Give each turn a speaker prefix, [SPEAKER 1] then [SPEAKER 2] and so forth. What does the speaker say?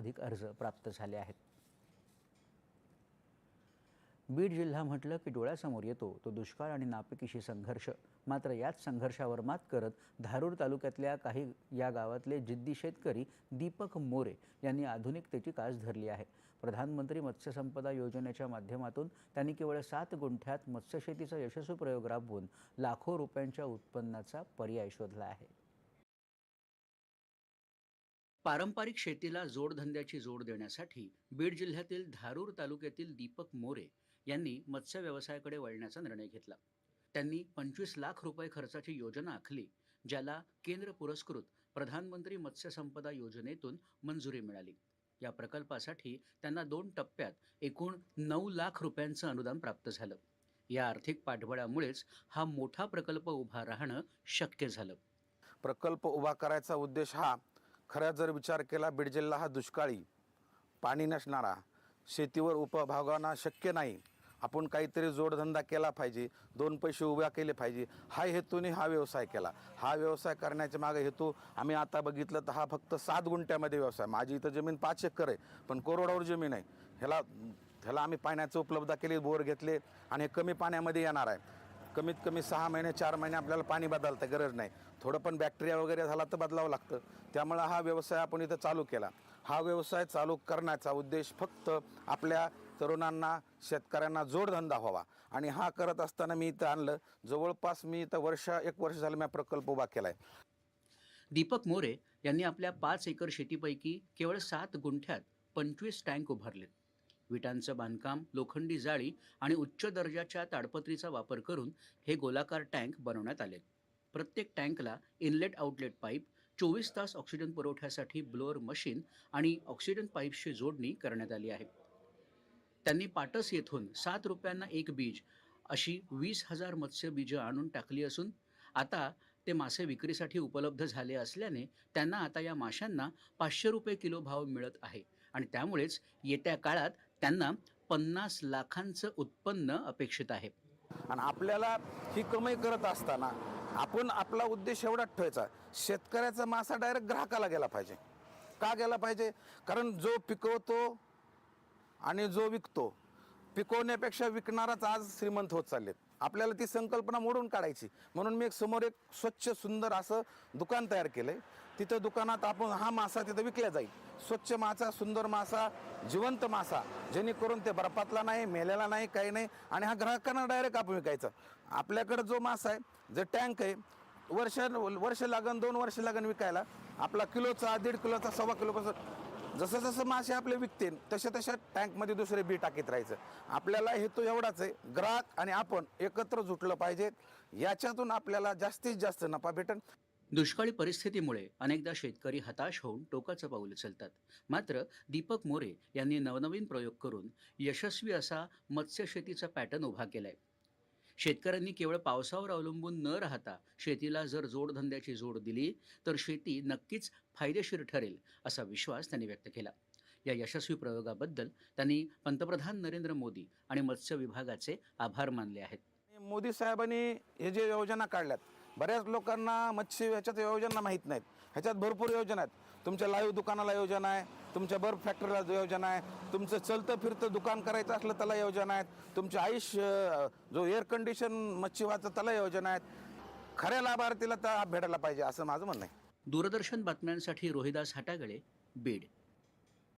[SPEAKER 1] अधिक अर्ज प्राप्त झाले आहेत। बीड जिल्हा म्हटलं की डोळ्यासमोर येतो तो दुष्काळ आणि नापिकीशी संघर्ष। मात्र याच संघर्षावर मात करत धारूर तालुक्यातल्या काही या गावातले जिद्दी शेतकरी दीपक मोरे यांनी आधुनिकतेची कास धरली आहे। प्रधानमंत्री मत्स्य संपदा योजनेच्या माध्यमातून त्यांनी केवळ 7 गुंठ्यात मत्स्यशेतीचा यशस्वी प्रयोग राबवून लाखो रुपयांच्या उत्पन्नाचा पर्याय शोधला आहे। पारंपरिक शेतीला जोडधंद्याची जोड देण्यासाठी बीड जिल्ह्यातील धारूर तालुक्यातील दीपक मोरे यांनी मत्स्य व्यवसायाकडे वळण्याचा निर्णय घेतला। त्यांनी 25 लाख रुपये खर्चाची योजना आखली, ज्याला केंद्र पुरस्कृत प्रधानमंत्री मत्स्य संपदा योजनेतून मंजुरी मिळाली। या प्रकल्पासाठी त्यांना 2 टप्प्यात एकूण 9 लाख रुपयांचं अनुदान प्राप्त झालं। या आर्थिक पाठबळामुळेच हा मोठा प्रकल्प उभा राहणं शक्य झालं।
[SPEAKER 2] प्रकल्प उभा करायचा उद्देश हा खरा जर विचार केला, बीड जिल्हा हा दुष्काळी, पाणी नसणारा, शेतीवर उपभागांना शक्य नाही, आपण काहीतरी जोडधंदा केला पाहिजे, 2 पैसे उभा केले पाहिजे, हा हेतूने हा व्यवसाय केला। हा व्यवसाय करण्याच्या मागे हेतू आम्ही आता बघितलं तर हा फक्त 7 गुंठ्यामध्ये व्यवसाय। माझी इथं जमीन 5 एकर आहे, पण करोडावर जमीन आहे। ह्याला आम्ही पाण्याची उपलब्धता केली, बोर घेतले आणि हे कमी पाण्यामध्ये येणार आहे। कमीत कमी 6 महिने 4 महिने आपल्याला पाणी बदलता गरज नाही, थोडं पण बॅक्टेरिया वगैरे झाला तर बदलावं लागतं। त्यामुळे हा व्यवसाय आपण इथं चालू केला। हा व्यवसाय चालू करण्याचा उद्देश फक्त आपल्या तरुणांना, शेतकऱ्यांना जोडधंदा व्हावा आणि हा करत असताना मी इथं आणलं। जवळपास मी इथं 1 वर्ष झालं मी प्रकल्प उभा केला आहे।
[SPEAKER 1] दीपक मोरे यांनी आपल्या 5 एकर शेतीपैकी केवळ 7 गुंठ्यात 25 टँक उभारलेत। विटांचं बांधकाम, लोखंडी जाळी आणि उच्च दर्जाच्या ताडपत्रीचा वापर करून हे गोलाकार टँक बनवण्यात आले। प्रत्येक टँकला इनलेट आउटलेट पाईप, 24 तास ऑक्सिजन पुरवठ्यासाठी ब्लोअर मशीन आणि ऑक्सिजन पाईप्सची जोडणी करण्यात आली आहे। त्यांनी पाटस येथून 7 रुपयांना 1 बीज अशी 20,000 मत्स्य बीजं आणून टाकली असून आता ते मासे विक्रीसाठी उपलब्ध झाले असल्याने त्यांना आता या माशांना 500 रुपये किलो भाव मिळत आहे आणि त्यामुळेच येत्या काळात त्यांना 50 लाखांचं उत्पन्न अपेक्षित आहे।
[SPEAKER 2] आणि आपल्याला ही कमाई करत असताना आपण आपला उद्देश एवढाच ठेवायचा, शेतकऱ्याचा मासा डायरेक्ट ग्राहकाला गेला पाहिजे। का गेला पाहिजे? कारण जो पिकवतो आणि जो विकतो, पिकवण्यापेक्षा विकणाराच आज श्रीमंत होत चाललेत। आपल्याला ती संकल्पना मोडून काढायची, म्हणून मी समोर एक स्वच्छ सुंदर असं दुकान तयार केलंय। तिथं दुकानात आपण हा मासा तिथं विकला जाईल। स्वच्छ मासा, सुंदर मासा, जिवंत मासा, जेणेकरून ते बर्फातला नाही, मेलेला नाही, काही नाही आणि हा ग्राहकांना डायरेक्ट आपण विकायचा। आपल्याकडे जो मासा आहे, जे टँक आहे, वर्ष लागन 2 वर्ष लागन विकायला, आपला किलोचा, 1.5 किलोचा, 1.25 किलोचा, जसं जसं मासे आपले विकतील तशा तशा टँकमध्ये दुसरे बी टाकीत राहायचं। आपल्याला हेतू एवढाच आहे, ग्राहक आणि आपण एकत्र जुटलं पाहिजे, याच्यातून आपल्याला जास्तीत जास्त नफा भेटेल।
[SPEAKER 1] दुष्काळी परिस्थितीमुळे अनेकदा शेतकरी हताश होऊन टोकाचं पाऊल उचलतात। मात्र दीपक मोरे यांनी नवनवीन प्रयोग करून यशस्वी असा मत्स्यशेतीचा पॅटर्न उभा केलाय। शेतकऱ्यांनी केवळ पावसावर अवलंबून न राहता शेतीला जर जोडधंद्याची जोड दिली तर शेती नक्कीच फायदेशीर ठरेल असा विश्वास त्यांनी व्यक्त केला। या यशस्वी प्रयोगाबद्दल त्यांनी पंतप्रधान नरेंद्र मोदी आणि मत्स्य विभागाचे आभार मानले आहेत।
[SPEAKER 2] मोदी साहेबांनी हे जे योजना काढल्यात, बऱ्याच लोकांना मत्स्य ह्याच्यात योजना माहीत नाहीत। ह्याच्यात भरपूर योजना आहेत। तुमच्या लाईव्ह दुकानाला योजना आहे, तुमच्या बर्फ फॅक्टरीला योजना आहे, तुमचं चलतं फिरतं दुकान करायचं असलं त्याला योजना आहेत, तुमच्या जो एअर कंडिशन मच्छीवाचं त्याला योजना आहेत। खऱ्या लाभार्थीला तर भेटायला पाहिजे असं माझं म्हणणं आहे।
[SPEAKER 1] दूरदर्शन बातम्यांसाठी रोहिदास हाटागळे, बीड।